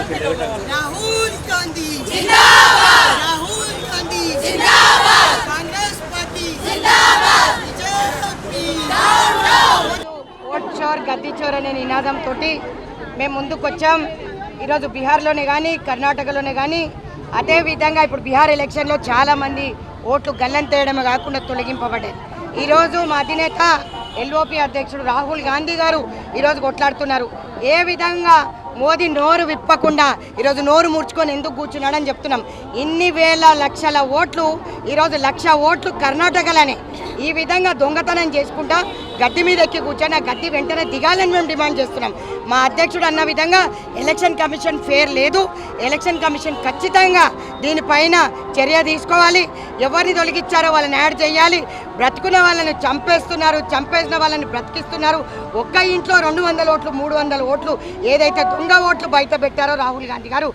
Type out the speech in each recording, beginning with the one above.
राहुल गांधी जिंदाबाद, राहुल गांधी जिंदाबाद, कांग्रेस पार्टी जिंदाबाद, बीजेपी ఓట్ చోర్ గద్దీ చోర్ అనే నినాదంతో మేము ముందుకొచ్చాం. ఈరోజు బీహార్లోనే కానీ కర్ణాటకలోనే కానీ అదేవిధంగా ఇప్పుడు బీహార్ ఎలక్షన్లో చాలామంది ఓట్లు గల్లంతేయడమే కాకుండా తొలగింపబడ్డాయి. ఈరోజు మా అధినేత ఎల్ఓపి అధ్యక్షుడు రాహుల్ గాంధీ గారు ఈరోజు కొట్లాడుతున్నారు. ఏ విధంగా మోదీ నోరు విప్పకుండా ఈరోజు నోరు ముడుచుకొని ఎందుకు కూర్చున్నాడని చెప్తున్నాం. ఇన్ని వేల లక్షల ఓట్లు ఈరోజు 1,00,000 ఓట్లు కర్ణాటకలోనే ఈ విధంగా దొంగతనం చేసుకుంటా గద్దె మీద ఎక్కి కూర్చొని ఆ గద్దె వెంటనే దిగాలని మేము డిమాండ్ చేస్తున్నాం. మా అధ్యక్షుడు అన్న విధంగా ఎలక్షన్ కమిషన్ ఫేర్ లేదు. ఎలక్షన్ కమిషన్ ఖచ్చితంగా దీనిపైన చర్య తీసుకోవాలి. ఎవరిని తొలగించారో వాళ్ళని యాడ్ చేయాలి. బ్రతుకున్న వాళ్ళని చంపేస్తున్నారు, చంపేసిన వాళ్ళని బ్రతికిస్తున్నారు. ఒక్క ఇంట్లో 200 ఓట్లు 300 ఓట్లు ఏదైతే దొంగ ఓట్లు బయట పెట్టారో రాహుల్ గాంధీ గారు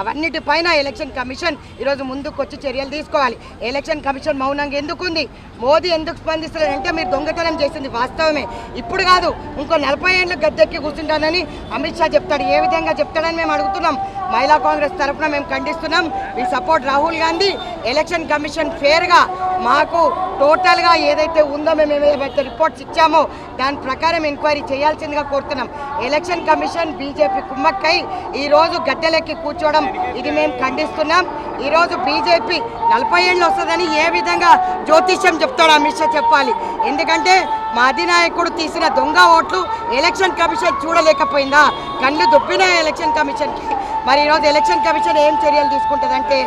అవన్నిటిపైన ఎలక్షన్ కమిషన్ ఈరోజు ముందుకు వచ్చి చర్యలు తీసుకోవాలి. ఎలక్షన్ కమిషన్ మౌనంగా ఎందుకుంది? మోదీ ఎందుకు స్పందిస్తున్నారంటే మీరు దొంగతనం చేసింది వాస్తవమే, ఇప్పుడు కాదు ఇంకో 40 ఏళ్ళు గద్దెక్కి కూర్చుంటానని అమిత్ షా చెప్తాడు. ఏ విధంగా చెప్తాడని మేము అడుగుతున్నాం. మహిళా కాంగ్రెస్ తరఫున మేము ఖండిస్తున్నాం. We support Rahul Gandhi. Election commission ఫేర్గా మాకు టోటల్గా ఏదైతే ఉందో మేము ఏవైతే రిపోర్ట్స్ ఇచ్చామో దాని ప్రకారం ఎంక్వైరీ చేయాల్సిందిగా కోరుతున్నాం. ఎలక్షన్ కమిషన్ బీజేపీ కుమ్మక్కై ఈరోజు గద్దెలెక్కి కూర్చోవడం ఇది మేము ఖండిస్తున్నాం. ఈరోజు బీజేపీ 40 ఏళ్ళు వస్తుందని ఏ విధంగా జ్యోతిష్యం చెప్తాడో అమిత్ షా చెప్పాలి. ఎందుకంటే మా అధినాయకుడు తీసిన దొంగ ఓట్లు ఎలక్షన్ కమిషన్ చూడలేకపోయిందా? కళ్ళు దొప్పిన ఎలక్షన్ కమిషన్కి. మరి ఈరోజు ఎలక్షన్ కమిషన్ ఏం చర్యలు తీసుకుంటుందంటే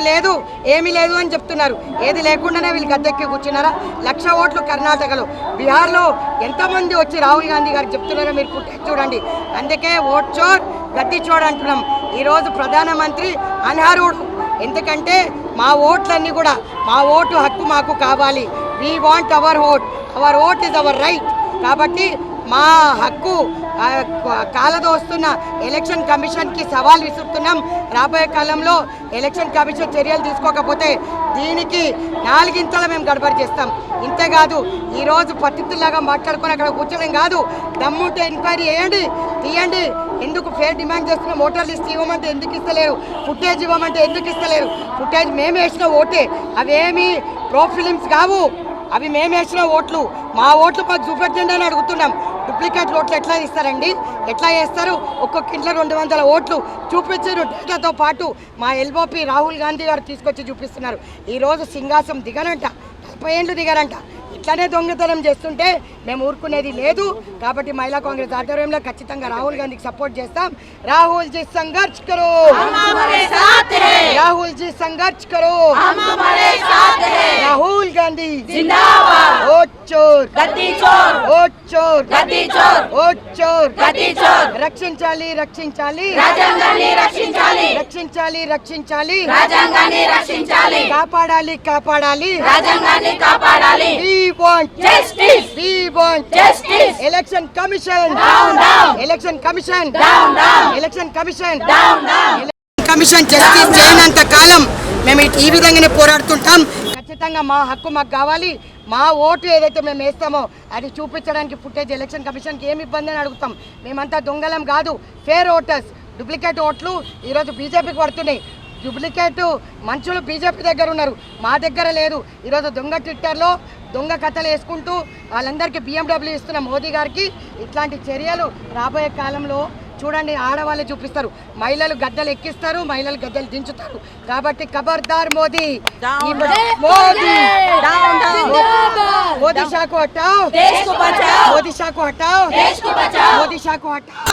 లేదు ఏమీ లేదు అని చెప్తున్నారు. ఏది లేకుండానే వీళ్ళు గద్దెక్కి కూర్చున్నారా? 1,00,000 ఓట్లు కర్ణాటకలో, బీహార్లో ఎంతమంది వచ్చి రాహుల్ గాంధీ గారికి చెప్తున్నారో మీరు చూడండి. అందుకే ఓట్ చోర్ గద్దీ చోర్ అంటున్నాం. ఈరోజు ప్రధానమంత్రి అనర్హుడు. ఎందుకంటే మా ఓట్లన్నీ కూడా మా ఓటు హక్కు మాకు కావాలి. We want hour vote is our right. కాబట్టి మా హక్కు కాలదోస్తున్న ఎలక్షన్ కమిషన్కి సవాల్ విసురుతున్నాం. రాబోయే కాలంలో ఎలక్షన్ కమిషన్ చర్యలు తీసుకోకపోతే దీనికి 4 ఇంతలు మేము గడబడి చేస్తాం. ఇంతేకాదు ఈరోజు పత్తిలాగా మాట్లాడుకొని అక్కడ కూర్చోడం కాదు. దమ్ముంటే ఎంక్వైరీ తీయండి. ఎందుకు ఫేర్ డిమాండ్ చేస్తున్నాం? ఓటర్ లిస్ట్ ఇవ్వమంటే ఎందుకు ఇస్తలేరు? ఫుటేజ్ ఇవ్వమంటే ఎందుకు ఇస్తలేరు? ఫుటేజ్ మేము వేసిన ఓటే, అవేమి ప్రో ఫిలిమ్స్ కావు, అవి మేము వేసిన ఓట్లు. మా ఓట్లు మాకు చూపెట్టండి అని అడుగుతున్నాం. డూప్లికేట్ ఓట్లు ఎట్లా ఇస్తారండి? ఎట్లా చేస్తారు? ఒక్కొక్క ఇంట్లో 200 ఓట్లు చూపించారు డేటాతో పాటు. మా ఎల్ఓపి రాహుల్ గాంధీ గారు తీసుకొచ్చి చూపిస్తున్నారు. ఈరోజు సింహాసం దిగనంట, 40 ఏళ్ళు దిగరంట. ఇట్లానే దొంగతనం చేస్తుంటే మేము ఊరుకునేది లేదు. కాబట్టి మహిళా కాంగ్రెస్ ఆధ్వర్యంలో ఖచ్చితంగా రాహుల్ గాంధీకి సపోర్ట్ చేస్తాం. రాహుల్ జీ సంఘర్ష్ కరో, రాహుల్ జీ సంఘర్ష్ కరో, రాహుల్ గాంధీ జిందాబాద్. ఓట్ చోర్ గద్దీ చోర్, ఓట్ చోర్ గద్దీ చోర్, ఓట్ చోర్ గద్దీ చోర్. రక్షించాలి రాజ్యాంగాన్ని రక్షించాలి కాపాడాలి రాజ్యాంగాన్ని. We want justice. Election commission justice చేయనంత కాలం మేము ఈ విధంగానే పోరాడుతుంటాం. ఖచ్చితంగా మా హక్కు మాకు కావాలి. మా ఓటు ఏదైతే మేము వేస్తామో అది చూపించడానికి ఫుటేజ్ ఎలక్షన్ కమిషన్కి ఏమి ఇబ్బంది అని అడుగుతాం. మేమంతా దొంగలం కాదు, ఫేర్ ఓటర్స్. డూప్లికేట్ ఓట్లు ఈరోజు బీజేపీకి పడుతున్నాయి. డూప్లికేట్ మనుషులు బీజేపీ దగ్గర ఉన్నారు, మా దగ్గర లేదు. ఈరోజు దొంగ ట్విట్టర్లో దొంగ కథలు వేసుకుంటూ వాళ్ళందరికీ BMW ఇస్తున్న మోదీ గారికి ఇట్లాంటి చర్యలు రాబోయే కాలంలో చూడండి ఆడవాళ్ళే చూపిస్తారు. మహిళలు గద్దెలు ఎక్కిస్తారు, మహిళలు గద్దెలు దించుతారు. కాబట్టి ఖబర్దార్ మోదీ, మోదీ మోదీ షా को हटाओ, देश को बचाओ, मोदी शाह को हटाओ, देश को बचाओ, मोदी शाह को हटाओ,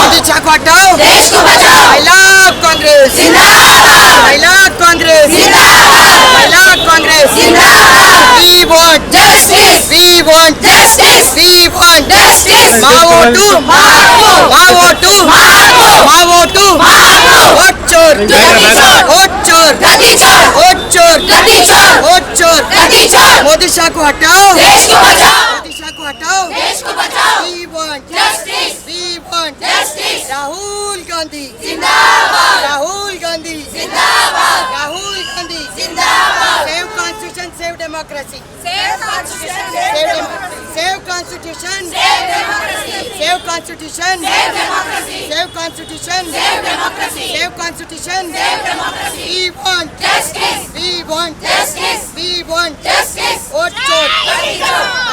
मोदी शाह को हटाओ, देश को बचाओ. I love Congress, जिंदाबाद. I love Congress, जिंदाबाद. I love Congress, जिंदाबाद. We want justice, we want justice, we want justice. Mao to Mao, Mao to Mao, Mao to Mao. Hot chor, gadi chor, hot chor, gadi chor, hot chor, gadi chor, hot chor, gadi chor. Modi Shah को हटाओ, देश को बचाओ, मोदी शाह को हटाओ, देश को बचाओ. We want justice, we want justice. Rahul Gandhi जिंदाबाद, राहुल गांधी जिंदाबाद, राहुल गांधी जिंदाबाद. Save constitution, save democracy. Save constitution, save democracy. Save constitution, save democracy. Save constitution, save democracy. Save constitution, save democracy. Save constitution, save democracy. We want justice, we want justice, we want justice. Vote chor,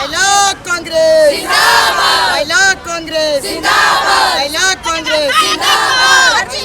I love Congress, जिंदाबाद. I love Congress, जिंदाबाद. I love Congress, जिंदाबाद.